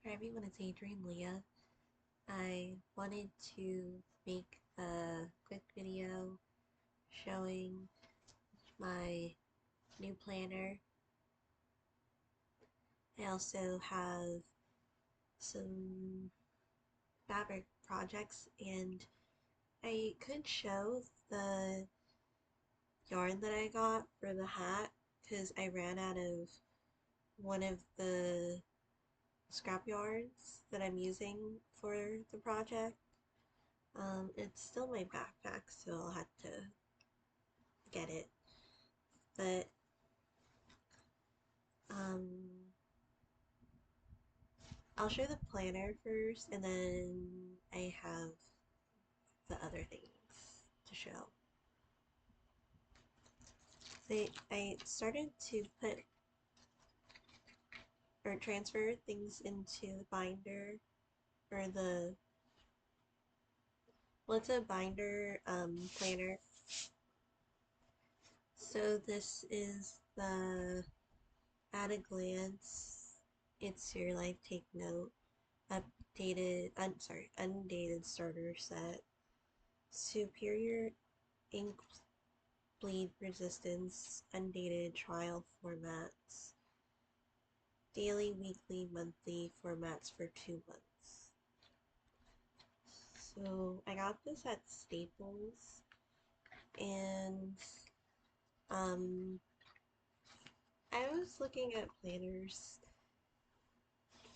Hi everyone, it's Adrian Leah. I wanted to make a quick video showing my new planner. I also have some fabric projects, and I could show the yarn that I got for the hat because I ran out of one of the scrap yarns that I'm using for the project. It's still my backpack, so I'll have to get it. But um, I'll show the planner first, and then I have the other things to show. So I started to put or transfer things into the binder, or well, it's a binder planner. So this is the at a glance, it's your life take note, undated starter set, superior ink bleed resistance, undated trial formats, daily, weekly, monthly formats for 2 months. So I got this at Staples, and I was looking at planners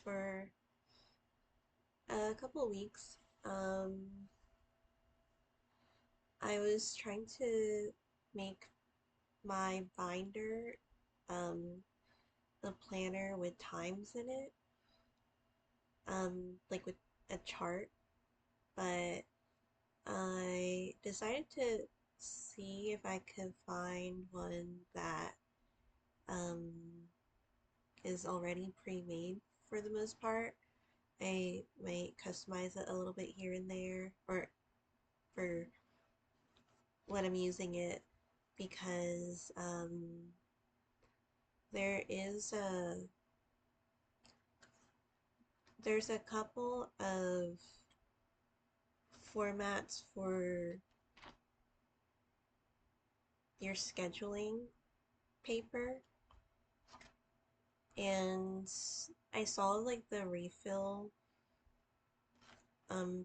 for a couple of weeks. I was trying to make my binder a planner with times in it, like with a chart, but I decided to see if I could find one that um, is already pre-made for the most part. I might customize it a little bit here and there, or for when I'm using it, because there is there's a couple of formats for your scheduling paper, and I saw like the refill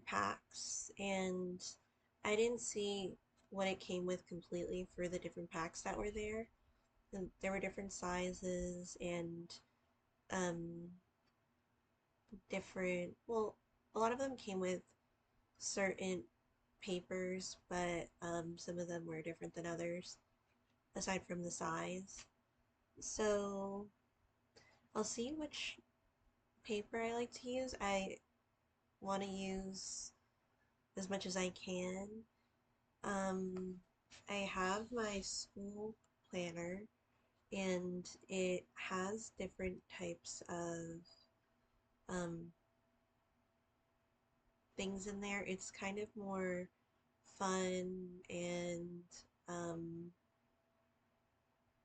packs, and I didn't see what it came with completely for the different packs that were there. And there were different sizes and um, well, a lot of them came with certain papers, but some of them were different than others, aside from the size. So I'll see which paper I like to use. I want to use as much as I can. Um, I have my school planner, and it has different types of um, things in there. It's kind of more fun, and um,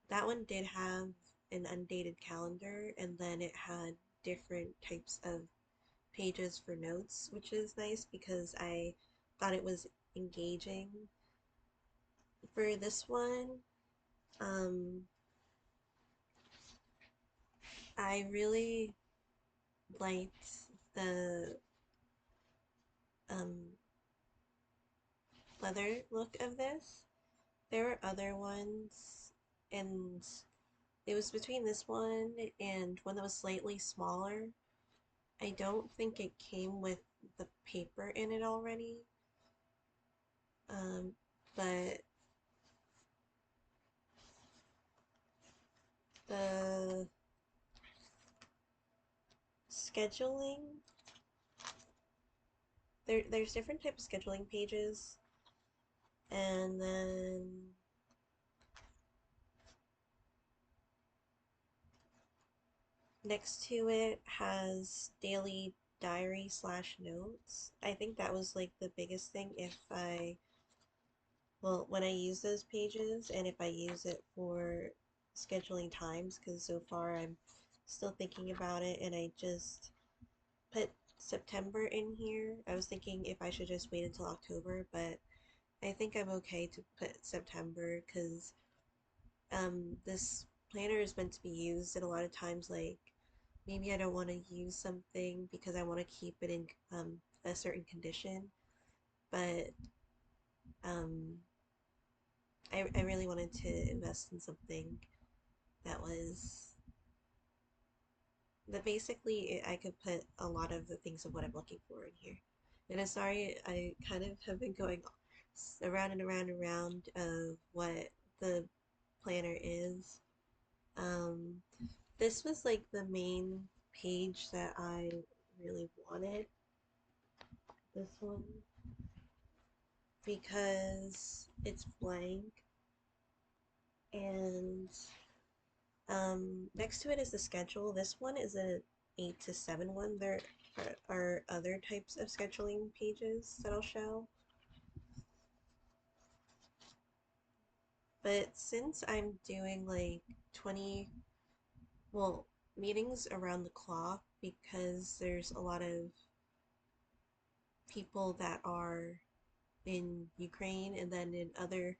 that one did have an undated calendar, and then it had different types of pages for notes, which is nice because I thought it was engaging. For this one, um, I really liked the um, leather look of this. There were other ones, and it was between this one and one that was slightly smaller. I don't think it came with the paper in it already, um, but the scheduling, there's different types of scheduling pages, and then next to it has daily diary slash notes. I think that was like the biggest thing well, when I use those pages, and if I use it for scheduling times, because so far I'm still thinking about it, and I just put September in here. I was thinking if I should just wait until October, but I think I'm okay to put September because this planner is meant to be used, and a lot of times, like, maybe I don't want to use something because I want to keep it in a certain condition, but um, I really wanted to invest in something that was that basically I could put a lot of the things of what I'm looking for in here. And I'm sorry, I kind of have been going around and around and around of what the planner is. Um, this was like the main page that I really wanted. This one because it's blank and next to it is the schedule. This one is a 8 to 7 one. There are other types of scheduling pages that I'll show. But since I'm doing like 20, well, meetings around the clock because there's a lot of people that are in Ukraine and then in other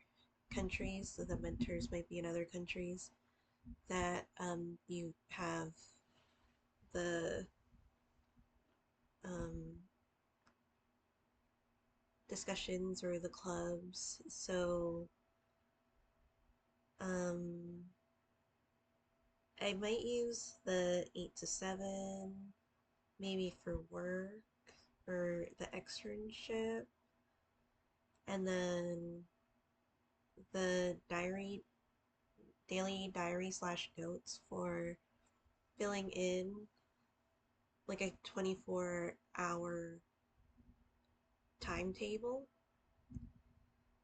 countries, so the mentors might be in other countries, that you have the um, discussions or the clubs. So um, I might use the 8 to 7 maybe for work or the externship, and then the daily diary slash notes for filling in like a 24-hour timetable.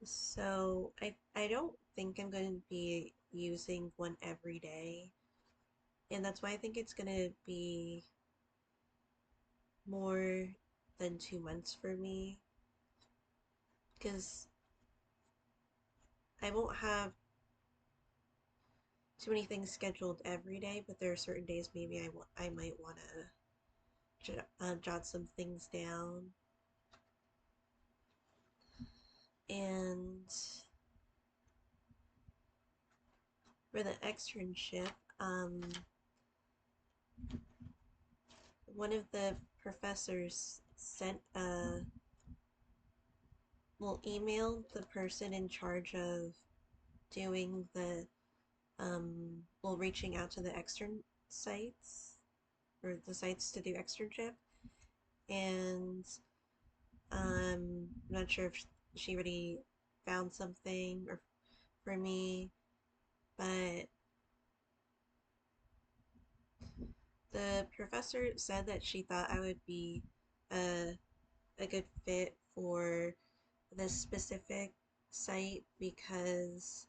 So I don't think I'm going to be using one every day. And that's why I think it's going to be more than 2 months for me. Because I won't have too many things scheduled every day, but there are certain days maybe I might want to jot some things down. And for the externship, one of the professors sent emailed the person in charge of doing reaching out to the extern sites or the sites to do externship, and I'm not sure if she already found something or for me, but the professor said that she thought I would be a, a good fit for this specific site because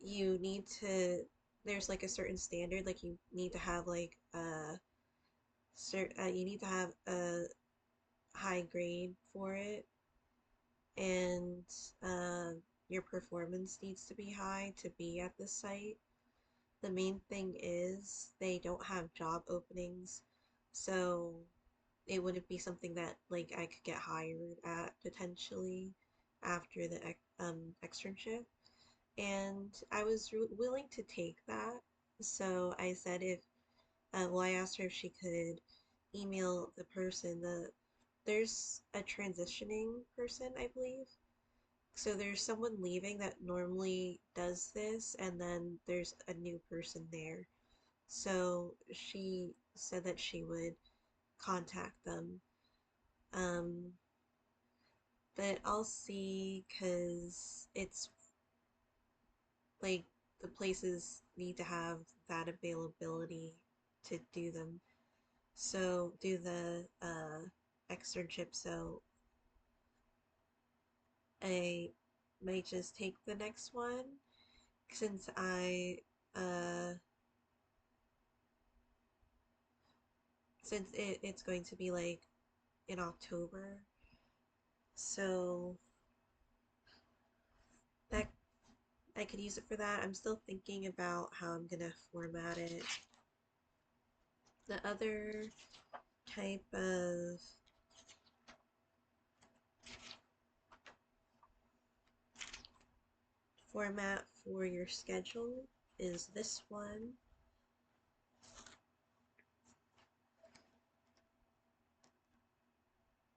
you need to there's like a certain standard, like you need to have like you need to have a high grade for it, and uh, your performance needs to be high to be at the site. The main thing is they don't have job openings, so it wouldn't be something that like I could get hired at potentially after the externship. And I was willing to take that. So I said if I asked her if she could email the person. There's a transitioning person, I believe. So there's someone leaving that normally does this, and then there's a new person there. So she said that she would contact them. Um, but I'll see because it's like the places need to have that availability to do them. So do the externship. So I might just take the next one since uh it's going to be like in October. So that I could use it for that. I'm still thinking about how I'm gonna format it. The other type of format for your schedule is this one.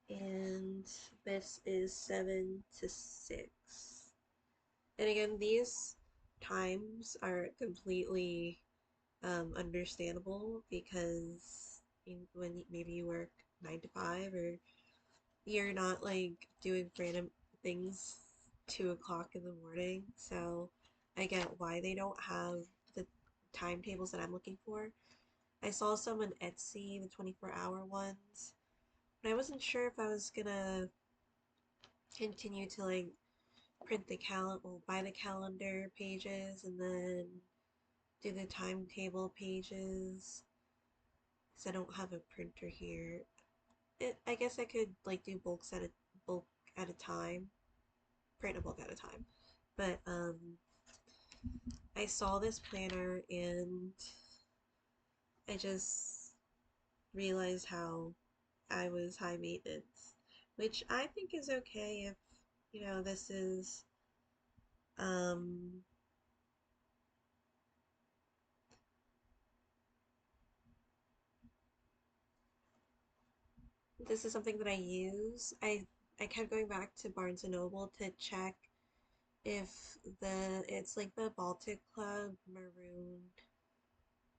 And this is 7 to 6. And again, these times are completely understandable because when maybe you work 9 to 5 or you're not like doing random things 2 o'clock in the morning. So I get why they don't have the timetables that I'm looking for. I saw some on Etsy, the 24-hour ones, but I wasn't sure if I was gonna continue to like print the buy the calendar pages and then do the timetable pages because I don't have a printer here. I guess I could like do bulk at a time, print a bulk at a time. But I saw this planner and I just realized how I was high maintenance, which I think is okay if, this is um this is something that I use. I kept going back to Barnes and Noble to check if it's like the Baltic Club maroon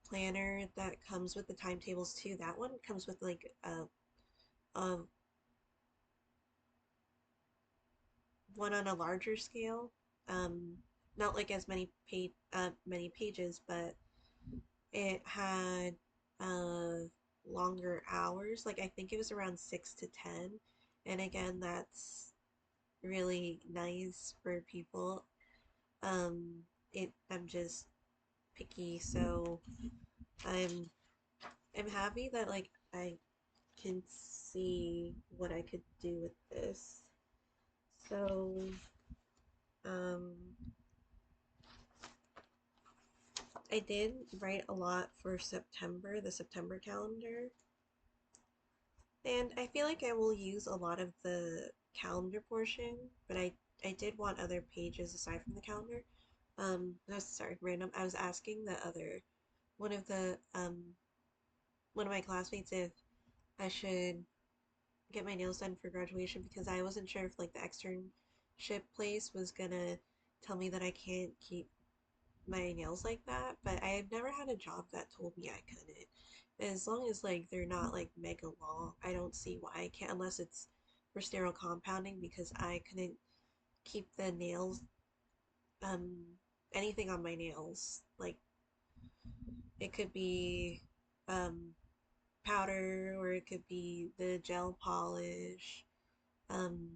planner that comes with the timetables too. That one comes with like a one on a larger scale. Um, Not like as many pages, but it had longer hours. Like I think it was around 6 to 10. And again, that's really nice for people. Um, I'm just picky, so I'm I'm happy that like I can see what I could do with this. So, um, I did write a lot for September, the September calendar, and I feel like I will use a lot of the calendar portion, but I did want other pages aside from the calendar. No, sorry, random. I was asking the other one of the one of my classmates if I should get my nails done for graduation because I wasn't sure if like the externship place was gonna tell me that I can't keep my nails like that, but I've never had a job that told me I couldn't. As long as like they're not like mega long, I don't see why I can't unless it's for sterile compounding because I couldn't keep the nails um anything on my nails. Like it could be um powder or it could be the gel polish. Um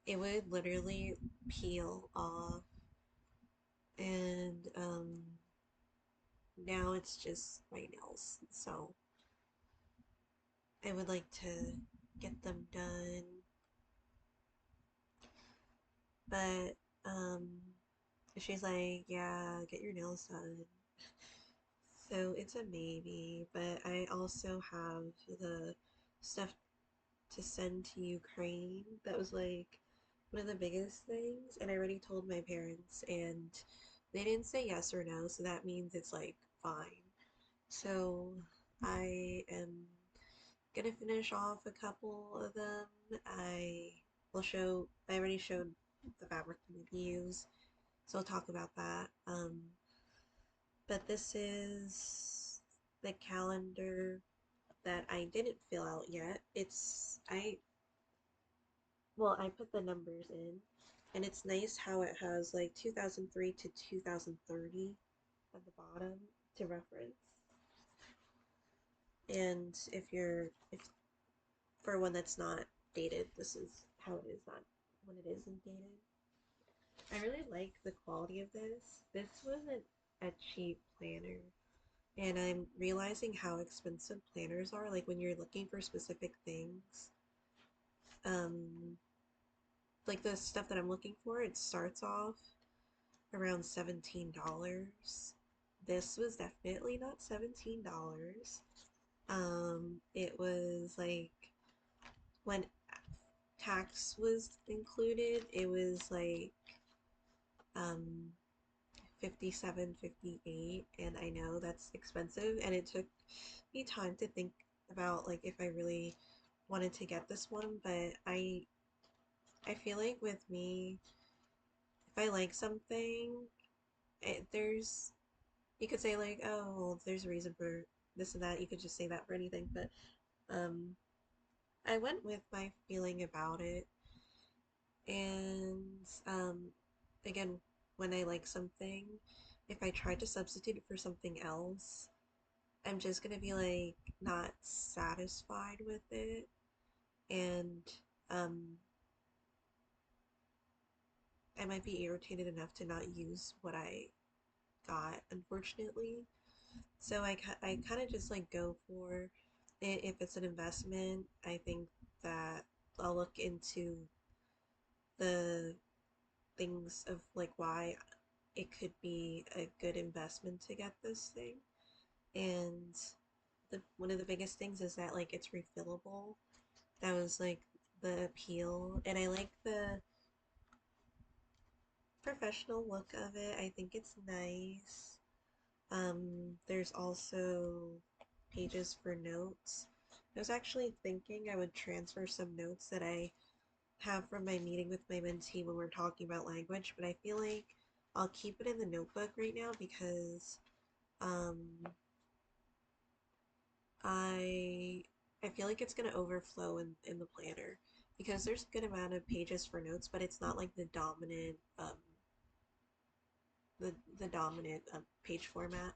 it would literally peel off and now it's just my nails. So I would like to get them done, but um, she's like, yeah, get your nails done. So it's a maybe, but I also have the stuff to send to Ukraine. That was like one of the biggest things, and I already told my parents, and they didn't say yes or no, so that means it's like fine. So I am gonna finish off a couple of them. I already showed the fabric we use, so I'll talk about that. But this is the calendar that I didn't fill out yet. I put the numbers in, and it's nice how it has like 2003 to 2030 at the bottom to reference. And if for one that's not dated, this is how it is not when it isn't dated. I really like the quality of this. This wasn't a cheap planner, and I'm realizing how expensive planners are. Like when you're looking for specific things, um, like the stuff that I'm looking for, it starts off around $17. This was definitely not $17. It was like when tax was included, it was like um 57, 58, and I know that's expensive, and it took me time to think about like if I really wanted to get this one, but I feel like with me, if I like something, there's you could say like, oh, well, there's a reason for this and that. You could just say that for anything, but um, I went with my feeling about it, and again, when I like something, if I try to substitute it for something else, I'm just gonna be like not satisfied with it, and um, I might be irritated enough to not use what I got, unfortunately. So I kind of just like go for it. If it's an investment, I think that I'll look into the things of like why it could be a good investment to get this thing. And the one of the biggest things is that like it's refillable. That was like the appeal, and I like the professional look of it. I think it's nice. There's also pages for notes. I was actually thinking I would transfer some notes that I have from my meeting with my mentee when we're talking about language, but I feel like I'll keep it in the notebook right now because um, I I feel like it's gonna overflow in the planner because there's a good amount of pages for notes, but it's not like the dominant page format.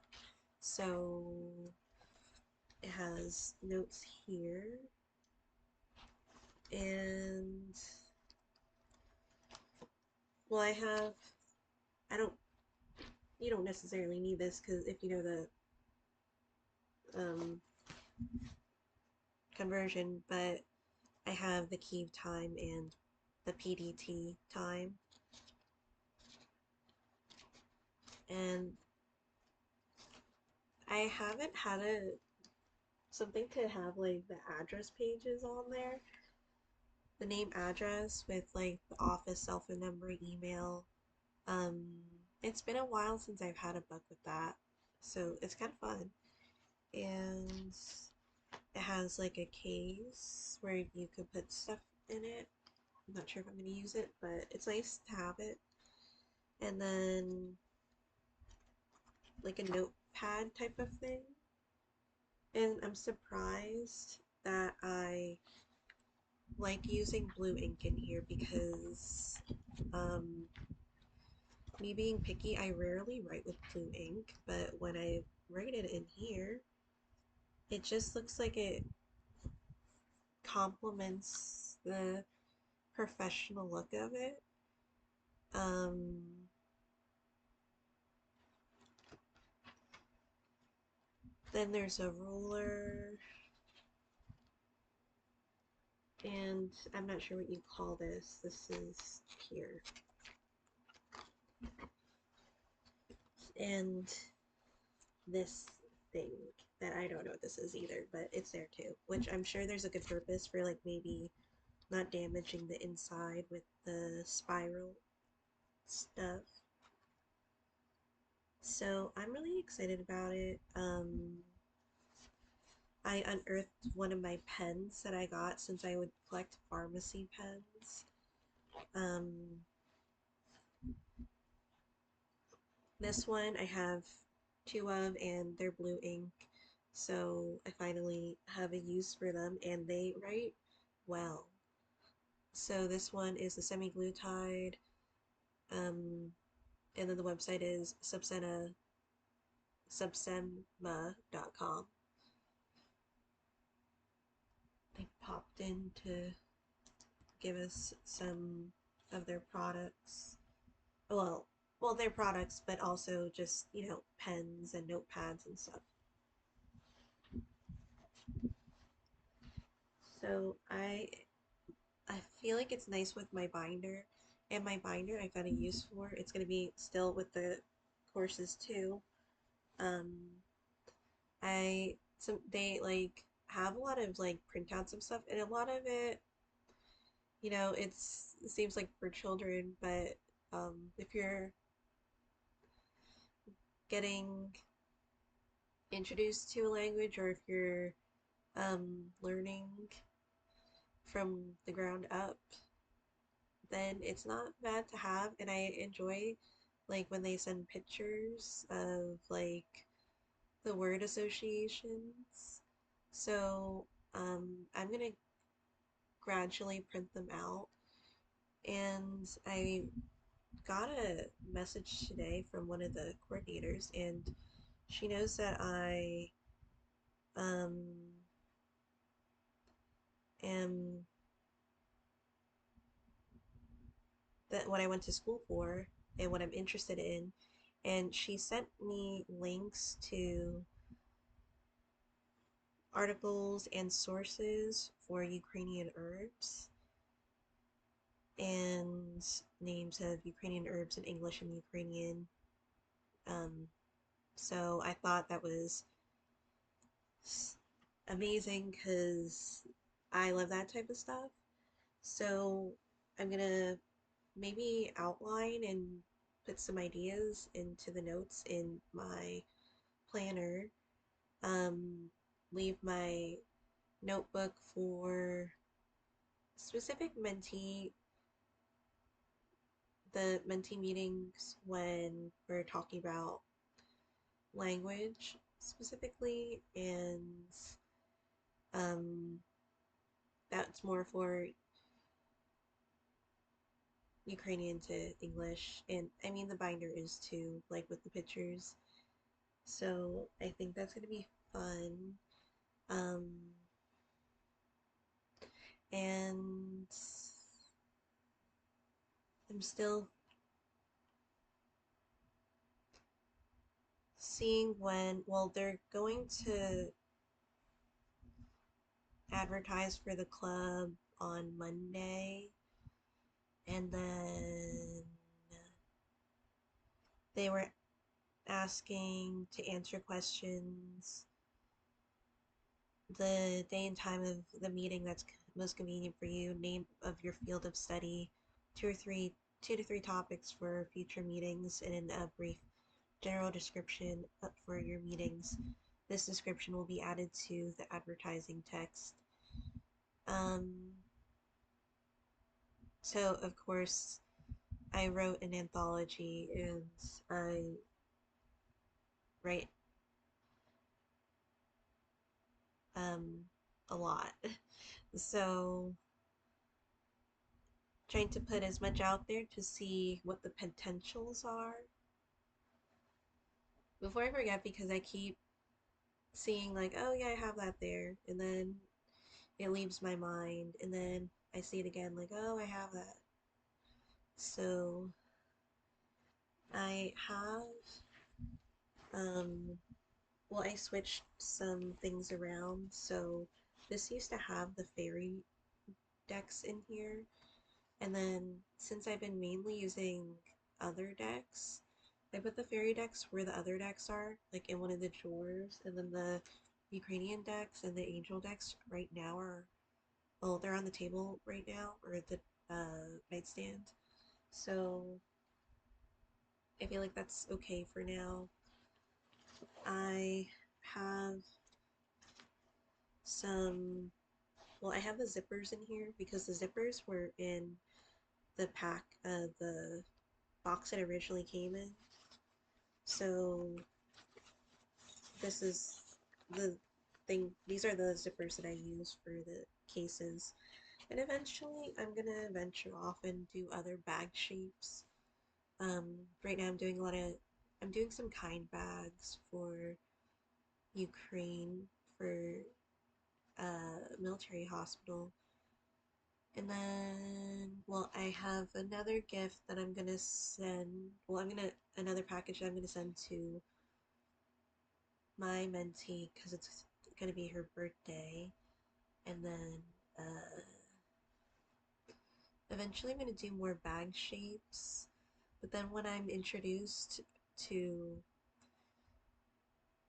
So it has notes here, and well, I don't, you don't necessarily need this because if you know the um, conversion, but I have the key time and the PDT time, and I haven't had a something to have like the address pages on there, the name address with like the office cell phone number, email. Um, it's been a while since I've had a book with that, so it's kind of fun. And it has like a case where you could put stuff in it. I'm not sure if I'm going to use it, but it's nice to have it. And then like a notepad type of thing. And I'm surprised that I like using blue ink in here because um, me being picky, I rarely write with blue ink, but when I write it in here, it just looks like it complements the professional look of it. Um, then there's a ruler, and I'm not sure what you call this. This is here. And this thing that I don't know what this is either, but it's there too, which I'm sure there's a good purpose for like maybe not damaging the inside with the spiral stuff. So I'm really excited about it. I unearthed one of my pens that I got since I would collect pharmacy pens. Um, this one I have two of, and they're blue ink. So I finally have a use for them, and they write well. So this one is the semi-glutide, um, and then the website is subsema.com. They popped in to give us some of their products. Well, well, their products, but also just, pens and notepads and stuff. So I feel like it's nice with my binder, and my binder I got a use for. It's gonna be still with the courses too. Um, they like have a lot of like printouts of stuff, and a lot of it, it seems like for children, but if you're getting introduced to a language, or if you're learning from the ground up, then it's not bad to have. And I enjoy like when they send pictures of like the word associations. So I'm gonna gradually print them out. And I got a message today from one of the coordinators, and she knows that I um, am that what I went to school for and what I'm interested in. And she sent me links to articles and sources for Ukrainian herbs and names of Ukrainian herbs in English and Ukrainian. Um, so I thought that was amazing because I love that type of stuff. So I'm gonna maybe outline and put some ideas into the notes in my planner. Um, leave my notebook for specific the mentee meetings when we're talking about language specifically, and um, that's more for Ukrainian to English, and I mean the binder is too, like with the pictures. So I think that's gonna be fun. Um, and I'm still seeing when, well, they're going to advertise for the club on Monday, and then they were asking to answer questions the day and time of the meeting that's most convenient for you, name of your field of study, two to three topics for future meetings, and a brief general description for your meetings. This description will be added to the advertising text. Um, so of course I wrote an anthology, and I write um, a lot. So trying to put as much out there to see what the potentials are before I forget, because I keep seeing like, oh yeah, I have that there, and then it leaves my mind, and then I see it again like, oh, I have that. So I have um well, I switched some things around. So this used to have the fairy decks in here, and then since I've been mainly using other decks, I put the fairy decks where the other decks are, like in one of the drawers, and then the Ukrainian decks and the angel decks right now are, well, they're on the table right now, or at the nightstand. So I feel like that's okay for now. I have some, well, I have the zippers in here because the zippers were in the pack, the box it originally came in. So this is the thing, these are the zippers that I use for the cases. And eventually I'm gonna venture off and do other bag shapes. Right now I'm doing some kind bags for Ukraine, for military hospital. And then, well, I have another gift that I'm gonna send. Well, another package that I'm gonna send to my mentee because it's gonna be her birthday. And then, eventually I'm gonna do more bag shapes. But then when I'm introduced to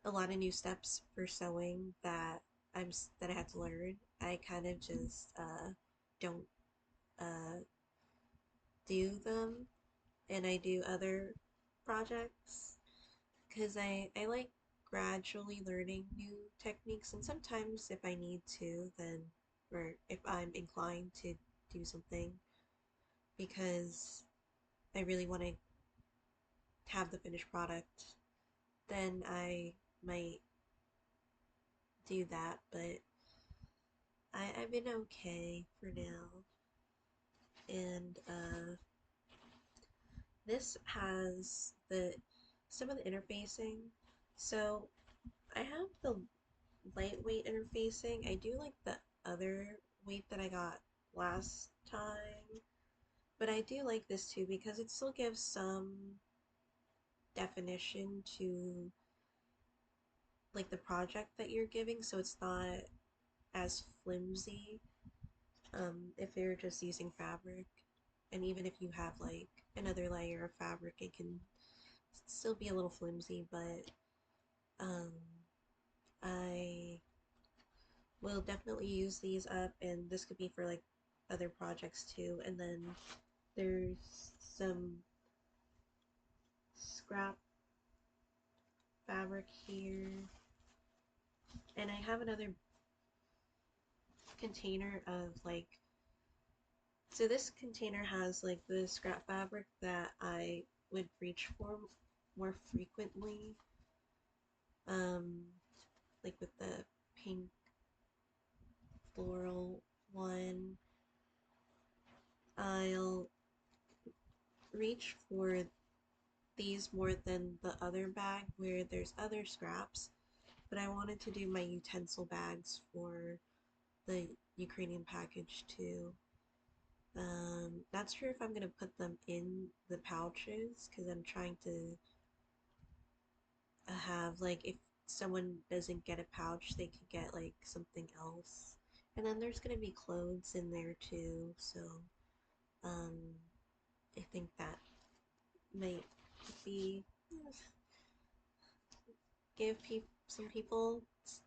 a lot of new steps for sewing that that I had to learn. I kind of just don't do them, and I do other projects because I like gradually learning new techniques, and sometimes if I need to, then or if I'm inclined to do something because I really want to have the finished product, then I might do that, but I've been okay for now. And this has the some of the interfacing. So I have the lightweight interfacing. I do like the other weight that I got last time, but I do like this too because it still gives some definition to like the project that you're giving, so it's not as flimsy if you're just using fabric. And even if you have like another layer of fabric, it can still be a little flimsy, but um, I will definitely use these up, and this could be for like other projects too. And then there's some scrap fabric here, and I have another container of like, so this container has like the scrap fabric that I would reach for more frequently, um, like with the pink floral one. I'll reach for these more than the other bag where there's other scraps, but I wanted to do my utensil bags for the Ukrainian package too. Not sure if I'm gonna put them in the pouches because I'm trying to have like if someone doesn't get a pouch, they could get like something else. And then there's gonna be clothes in there too, so um, I think that might be give some people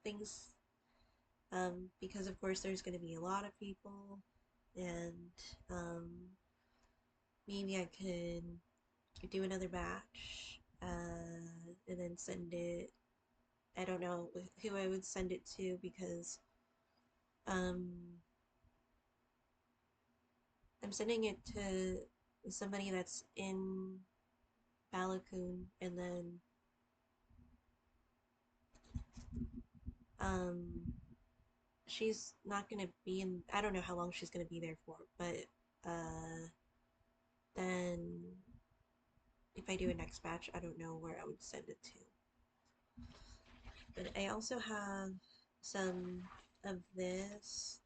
things because of course there's going to be a lot of people, and um, maybe I could do another batch and then send it. I don't know who I would send it to because um, I'm sending it to somebody that's in Balakoon, and then um, she's not gonna be in. I don't know how long she's gonna be there for, but then if I do a next batch, I don't know where I would send it to. But I also have some of this.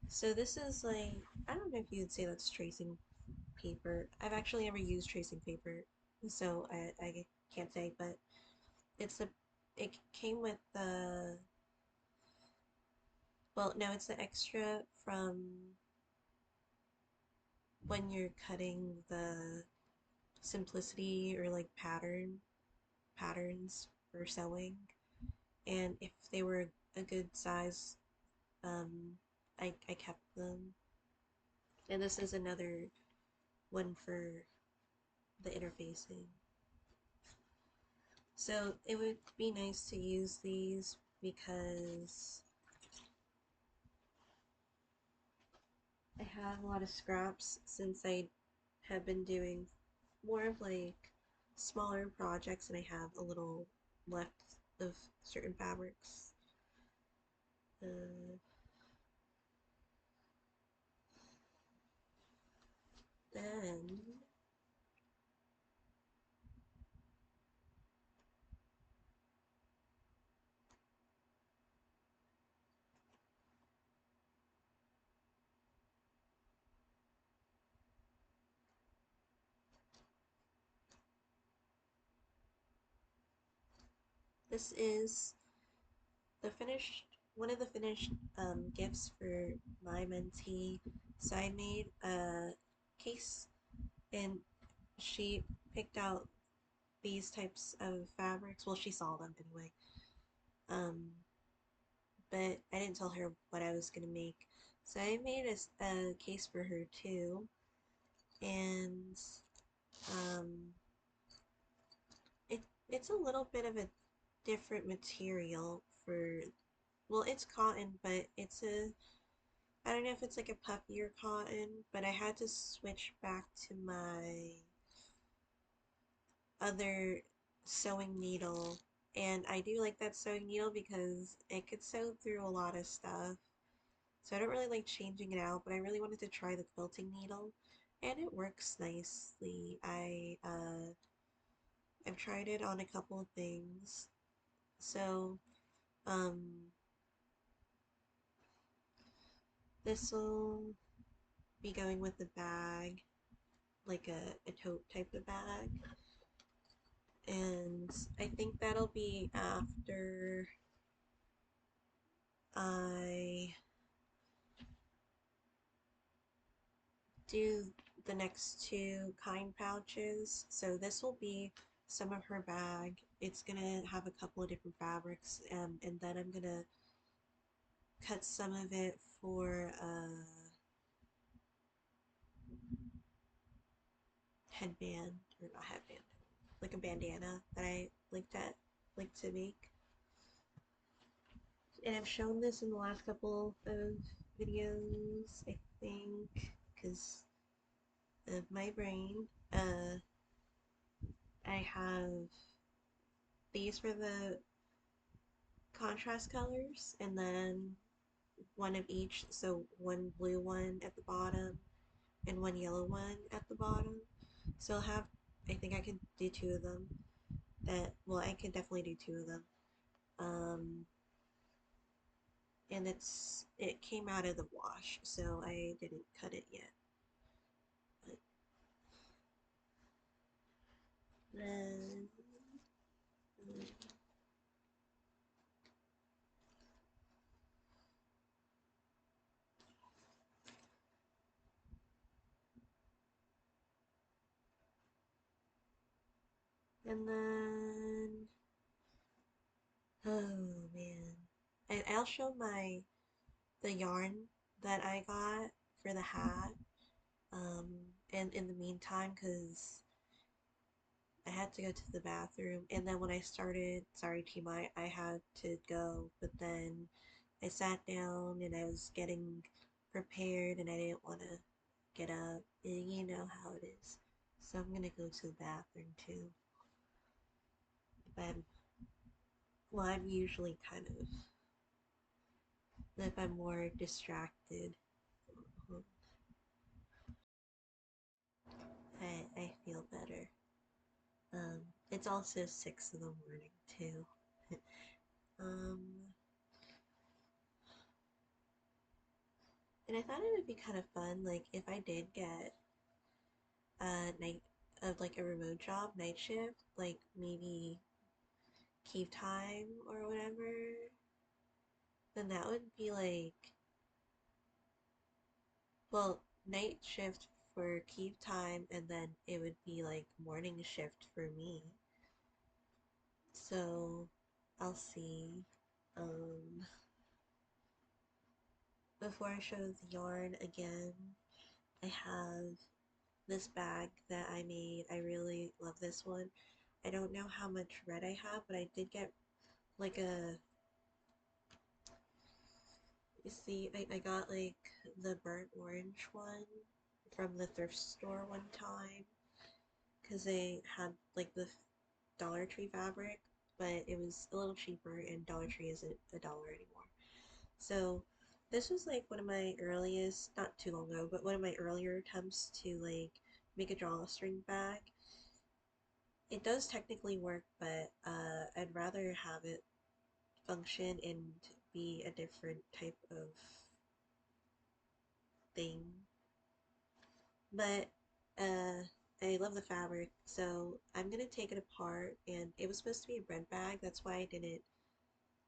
So this is like, I don't know if you'd say that's tracing paper. I've actually never used tracing paper, so I can't say, but it's a, it came with the, well, no, it's the extra from when you're cutting the simplicity or like patterns for sewing, and if they were a good size, um, I kept them. And this is another one for the interfacing. So it would be nice to use these because I have a lot of scraps since I have been doing more of like smaller projects, and I have a little left of certain fabrics. Uh, then this is the finished one of the finished gifts for my mentee. So I made a case, and she picked out these types of fabrics. Well, she saw them anyway. Um, but I didn't tell her what I was gonna make. So I made a case for her too, and um, it's a little bit of a different material for, well, it's cotton, but it's a, I don't know if it's like a puffier cotton, but I had to switch back to my other sewing needle, and I do like that sewing needle because it could sew through a lot of stuff. So I don't really like changing it out, but I really wanted to try the quilting needle, and it works nicely. I've tried it on a couple of things. So um this will be going with the bag, like a tote type of bag. And I think that'll be after I do the next two kind pouches. So this will be some of her bag. It's gonna have a couple of different fabrics, and then I'm gonna cut some of it for a headband, or not headband, like a bandana that I like to make. And I've shown this in the last couple of videos, I think, because of my brain. I have these for the contrast colors, and then one of each, so one blue one at the bottom and one yellow one at the bottom. So I'll have, I think I could do two of them. Well, I could definitely do two of them. Um, and it came out of the wash, so I didn't cut it yet. But then, and then, oh man, and I'll show the yarn that I got for the hat. Um, and in the meantime, because I had to go to the bathroom, and then when I started, sorry team, I had to go, but then I sat down and I was getting prepared and I didn't want to get up, and you know how it is. So I'm gonna go to the bathroom too. If I'm, well, I'm usually kind of, if I'm more distracted, I feel better. It's also 6 in the morning too. um, and I thought it would be kind of fun, like if I did get night of like a remote job, night shift, like maybe Keep Time or whatever, then that would be like, well, night shift for Keep Time, and then it would be like morning shift for me. So I'll see. Um, Before I show the yarn again, I have this bag that I made. I really love this one. I don't know how much red I have, but I did get like a, you see, I got like the burnt orange one from the thrift store one time because they had like the Dollar Tree fabric, but it was a little cheaper, and Dollar Tree isn't a dollar anymore. So this was like one of my earliest, not too long ago, but one of my earlier attempts to like make a drawstring bag. It does technically work, but I'd rather have it function and be a different type of thing. But uh, I love the fabric, so I'm gonna take it apart. And it was supposed to be a bread bag, that's why I didn't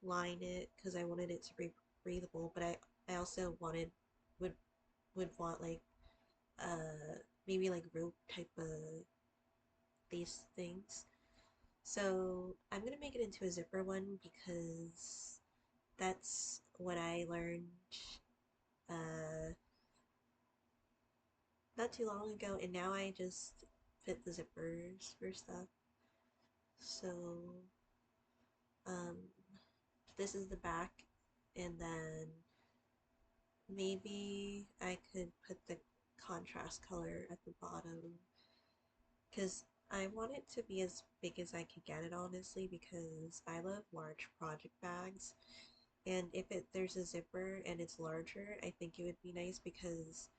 line it, because I wanted it to be breathable. But I also would would want like maybe like rope type of these things. So I'm gonna make it into a zipper one because that's what I learned uh, not too long ago, and now I just fit the zippers for stuff. So, um, this is the back, and then maybe I could put the contrast color at the bottom because I want it to be as big as I could get it, honestly, because I love large project bags. And if there's a zipper and it's larger, I think it would be nice because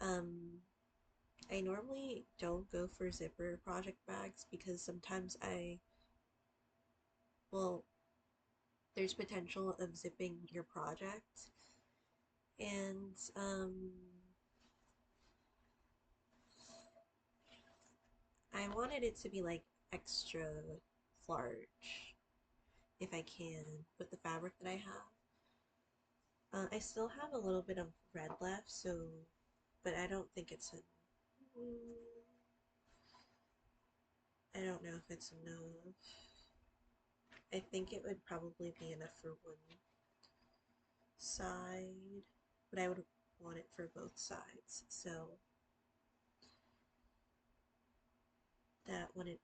um, I normally don't go for zipper project bags because sometimes well, there's potential of zipping your project. And I wanted it to be like extra large if I can with the fabric that I have. I still have a little bit of red left, so, but I don't think it's a, I don't know if it's enough. I think it would probably be enough for one side, but I would want it for both sides, so that wouldn't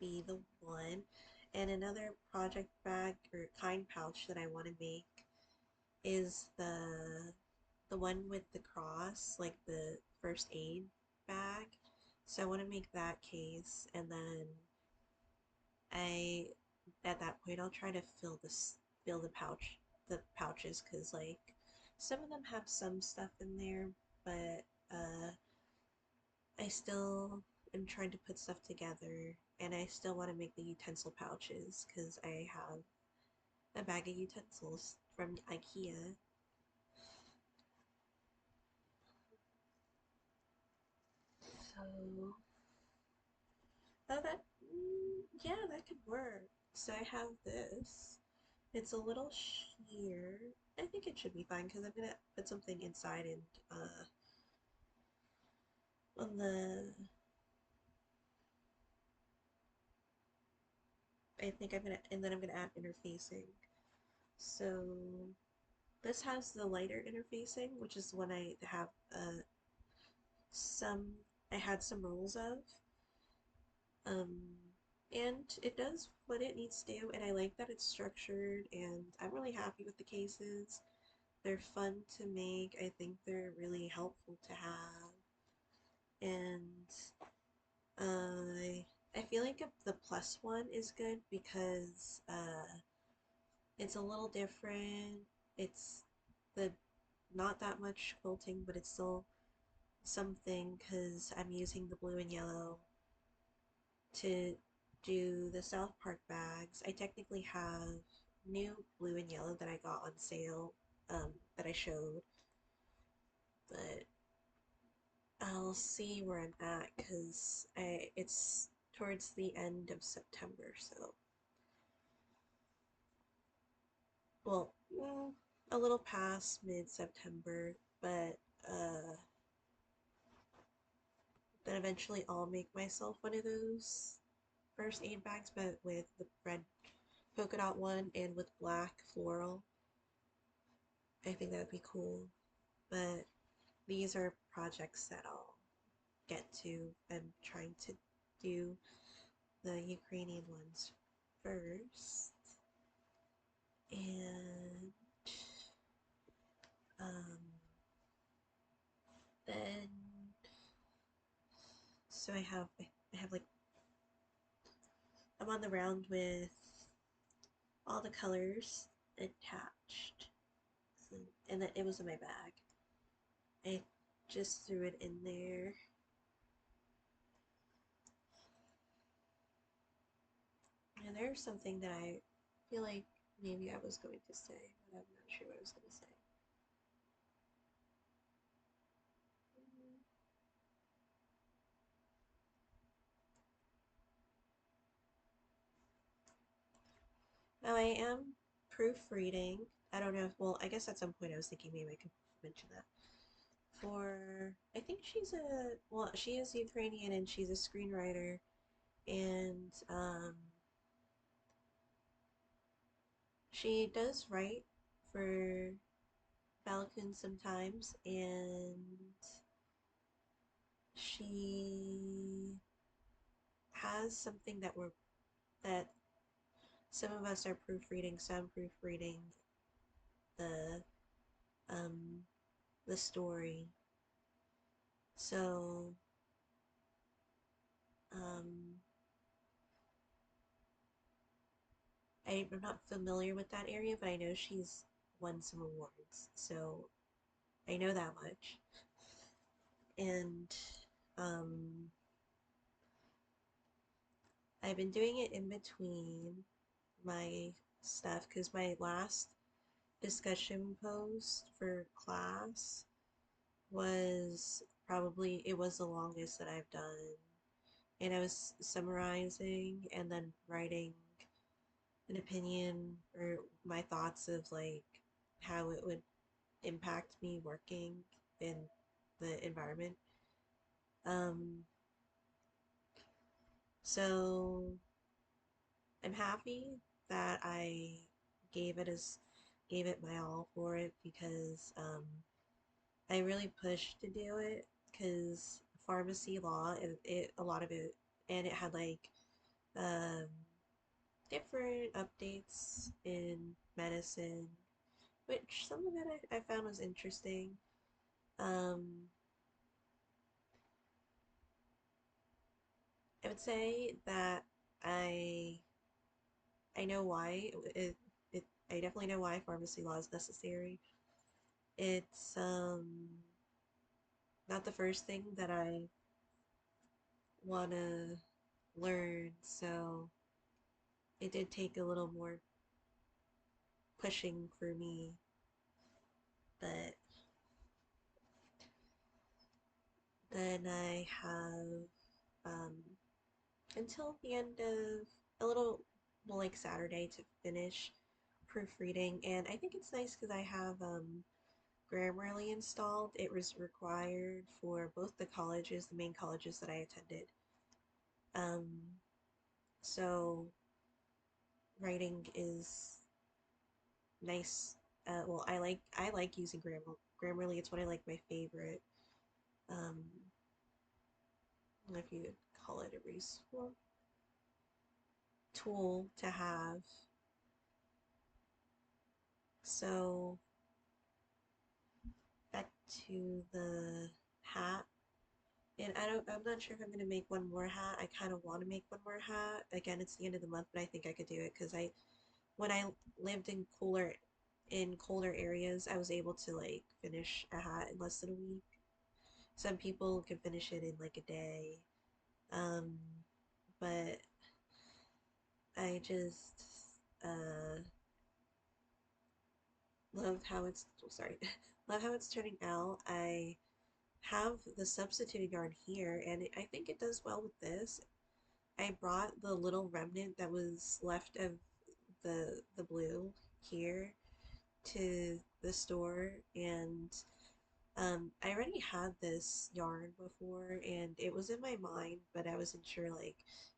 be the one. And another project bag or kind pouch that I want to make is the one with the cross, like the first aid bag. So I want to make that case, and then I at that point I'll try to fill the pouches because like some of them have some stuff in there, but I still am trying to put stuff together, and I still want to make the utensil pouches because I have a bag of utensils from IKEA. So, oh, yeah, that could work. So I have this. It's a little sheer. I think it should be fine because I'm gonna put something inside and on the. I think I'm gonna and then I'm gonna add interfacing. So this has the lighter interfacing, which is when I have some. I had some rolls of. Um, and it does what it needs to do, and I like that it's structured, and I'm really happy with the cases. They're fun to make. I think they're really helpful to have. And I feel like the plus one is good because it's a little different. It's the not that much quilting, but it's still something because I'm using the blue and yellow to do the South Park bags. I technically have new blue and yellow that I got on sale that I showed, but I'll see where I'm at because it's towards the end of September, so well, a little past mid-September, but then eventually I'll make myself one of those first aid bags, but with the red polka dot one and with black floral. I think that would be cool, but these are projects that I'll get to. I'm trying to do the Ukrainian ones first, and um, then so I have like I'm on the round with all the colors attached, so, and that it was in my bag. I just threw it in there. And there's something that I feel like maybe I was going to say, but I'm not sure what I was going to say. Now I am proofreading. I don't know if, well, I guess at some point I was thinking maybe I could mention that. I think well, she is Ukrainian and she's a screenwriter, and She does write for Balcon sometimes, and she has something that some of us are proofreading, some proofreading the um the story. So um I'm not familiar with that area, but I know she's won some awards, so I know that much. And um I've been doing it in between my stuff because my last discussion post for class was probably it was the longest that I've done. And I was summarizing and then writing an opinion or my thoughts of like how it would impact me working in the environment. Um, so I'm happy that I gave it as gave it my all for it because I really pushed to do it because pharmacy law it a lot of it and it had like um, different updates in medicine, which some of it I found was interesting. Um, I would say that I I know why I definitely know why pharmacy law is necessary. It's not the first thing that I want to learn, so it did take a little more pushing for me, but then I have um, until the end of a little, well, like Saturday to finish proofreading, and I think it's nice because I have Grammarly installed. It was required for both the colleges, the main colleges that I attended. Um, so writing is nice. Well, I like using Grammarly. It's one of like my favorite. Um, if you could call it a resource tool to have. So back to the hat. And I'm not sure if I'm gonna make one more hat. I kind of want to make one more hat. Again, it's the end of the month, but I think I could do it because when I lived in colder areas, I was able to like finish a hat in less than a week. Some people can finish it in like a day. Um, but I just uh love how it's sorry, love how it's turning out. I have the substituted yarn here, and I think it does well with this. I brought the little remnant that was left of the blue here to the store, and I already had this yarn before, and it was in my mind, but I wasn't sure like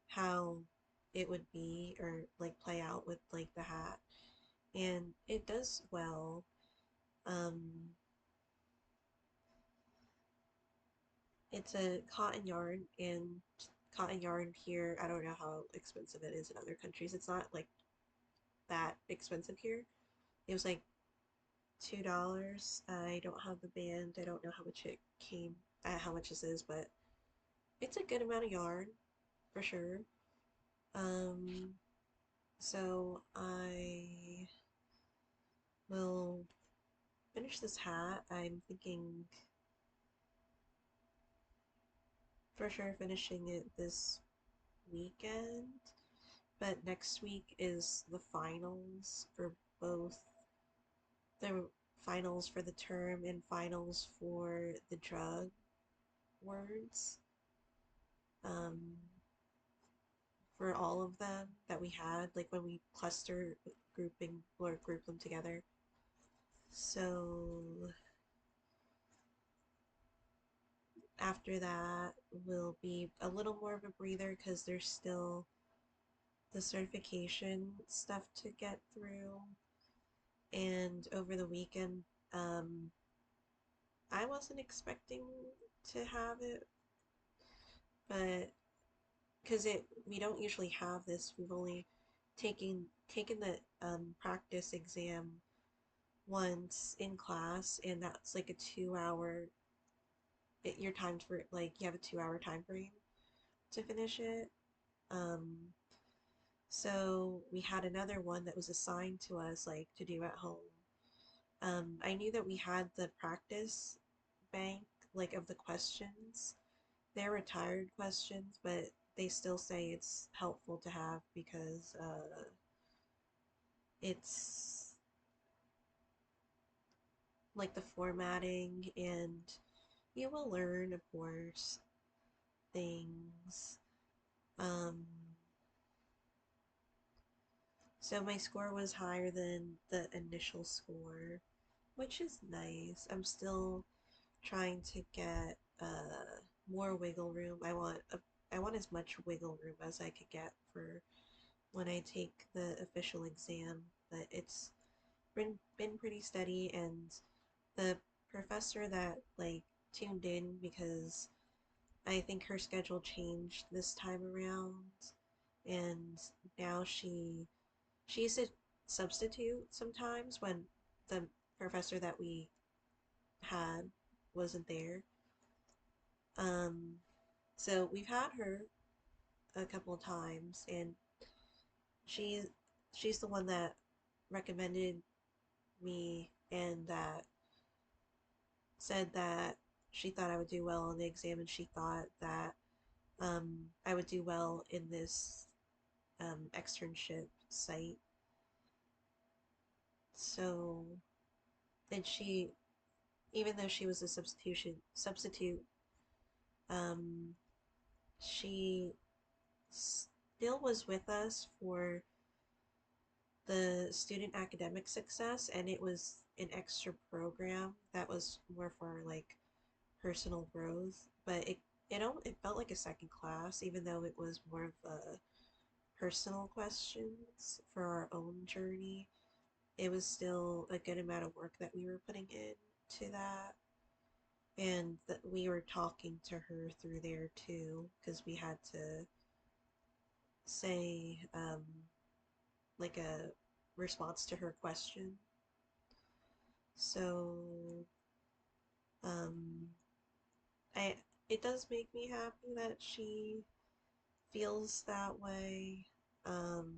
how it would be or like play out with like the hat, and it does well. Um, it's a cotton yarn, and cotton yarn here, I don't know how expensive it is in other countries. It's not like that expensive here. It was like $2. I don't have the band. I don't know how much it came, how much this is, but it's a good amount of yarn for sure. Um, so I will finish this hat. I'm thinking for sure finishing it this weekend, but next week is the finals for both the finals for the term and finals for the drug words. Um, for all of them that we had, like when we cluster grouping or group them together. So after that will be a little more of a breather because there's still the certification stuff to get through. And over the weekend, um, I wasn't expecting to have it, but because we don't usually have this, we've only taken the practice exam once in class, and that's like a 2 hour. Your time's for like you have a 2 hour time frame to finish it. Um, so we had another one that was assigned to us like to do at home. I knew that we had the practice bank like of the questions. They're retired questions, but they still say it's helpful to have because it's like the formatting, and you will learn, of course, things. Um, so my score was higher than the initial score, which is nice. I'm still trying to get more wiggle room. I want as much wiggle room as I could get for when I take the official exam, but it's been pretty steady, and the professor that like tuned in because I think her schedule changed this time around, and now she used to substitute sometimes when the professor that we had wasn't there. Um, so we've had her a couple of times, and she she's the one that recommended me and that said that she thought I would do well on the exam, and she thought that I would do well in this externship site. So, and she, even though she was a substitute, um, she still was with us for the student academic success, and it was an extra program that was more for like personal growth, but it felt like a second class, even though it was more of a personal questions for our own journey. It was still a good amount of work that we were putting into that, and that we were talking to her through there too, because we had to say like a response to her question. So um, I it does make me happy that she feels that way. Um,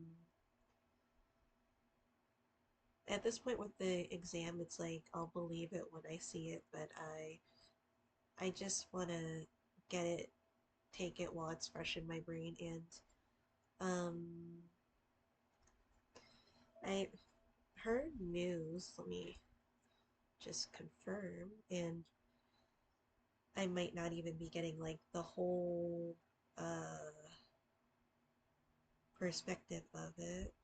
at this point with the exam, it's like I'll believe it when I see it, but I just want to get it, take it while it's fresh in my brain, and um, I heard news. Let me just confirm, and I might not even be getting like the whole perspective of it.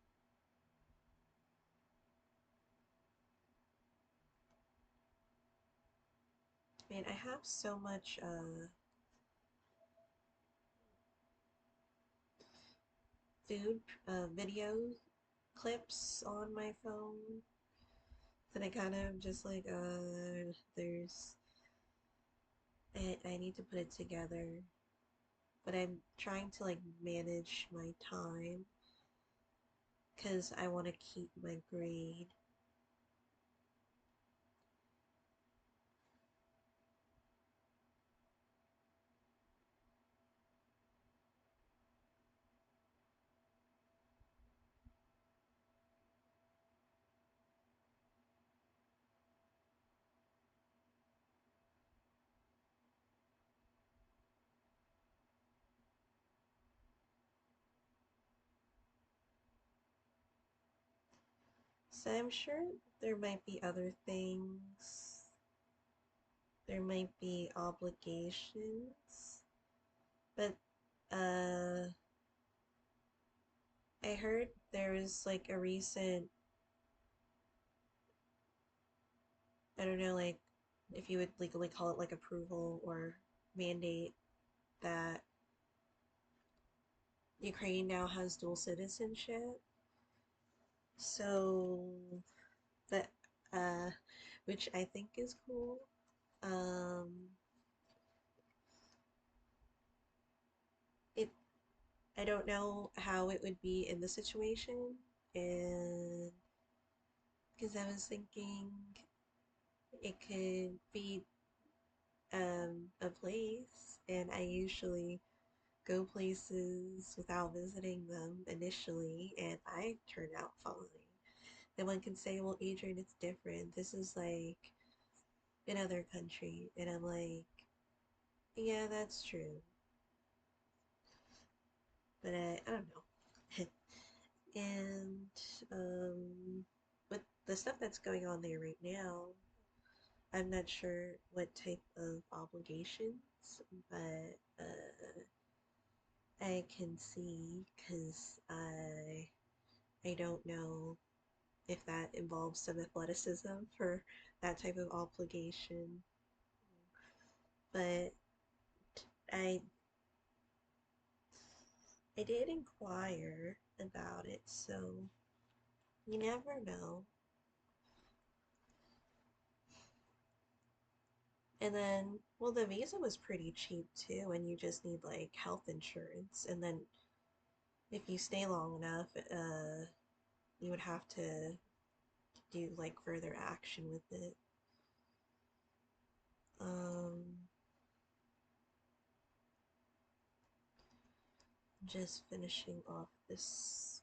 Man, I have so much food video clips on my phone that I kind of just like there's I need to put it together, but I'm trying to like manage my time because I want to keep my grade. So I'm sure there might be other things. There might be obligations, but uh I heard there was like a recent, I don't know, like if you would legally call it like approval or mandate, that Ukraine now has dual citizenship. So the which I think is cool. Um, it I don't know how it would be in the situation, and because I was thinking it could be a place, and I usually go places without visiting them initially, and I turn out fine. Then one can say, well, Adrian, it's different. This is like another country. And I'm like, yeah, that's true. But I don't know. And with the stuff that's going on there right now, I'm not sure what type of obligations, but I can see because I don't know if that involves some athleticism for that type of obligation. But I I did inquire about it, so you never know. And then, well, the visa was pretty cheap too, and you just need like health insurance. And then if you stay long enough, you would have to do like further action with it. Um, just finishing off this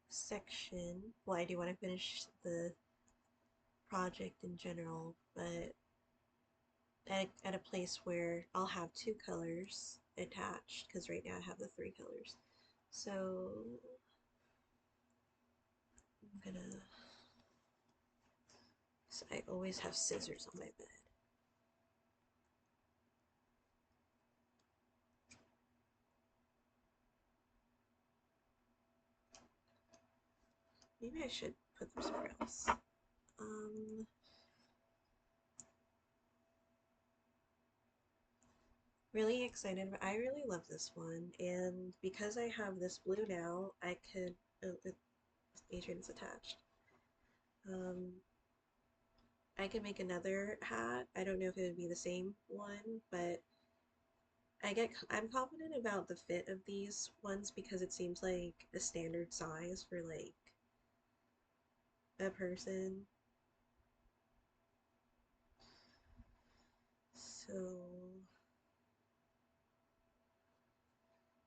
section. Well, I do want to finish the project in general, but at a place where I'll have two colors attached, because right now I have the three colors. So I'm gonna, so I always have scissors on my bed. Maybe I should put them somewhere else. Um, really excited. I really love this one, and because I have this blue now, I could. Oh, Adrian's attached. Um, I could make another hat. I don't know if it would be the same one, but I'm confident about the fit of these ones because it seems like a standard size for like a person. So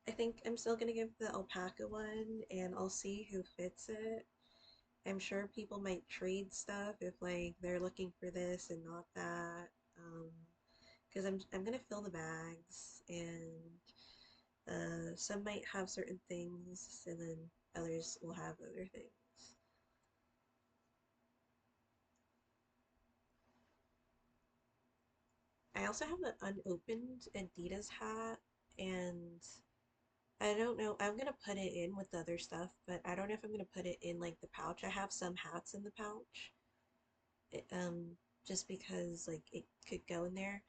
I think I'm still gonna give the alpaca one and I'll see who fits it. I'm sure people might trade stuff if like they're looking for this and not that. Because I'm gonna fill the bags and some might have certain things and then others will have other things. I also have an unopened Adidas hat, and I don't know. I'm gonna put it in with the other stuff, but I don't know if I'm gonna put it in like the pouch. I have some hats in the pouch, it, just because like it could go in there.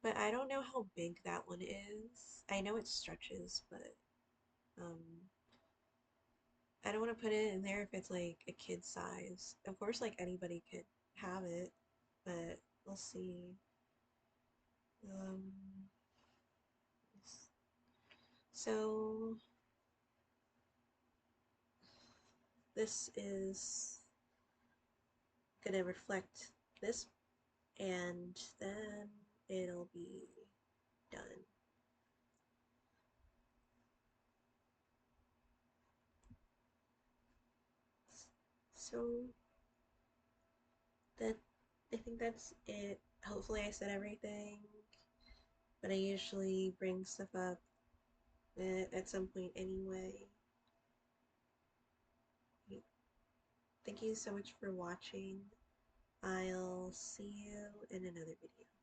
But I don't know how big that one is. I know it stretches, but um, I don't want to put it in there if it's like a kid size. Of course, like anybody could have it, but we'll see. Um, so this is gonna reflect this, and then it'll be done. So that I think that's it. Hopefully I said everything, but I usually bring stuff up at some point anyway. Thank you so much for watching. I'll see you in another video.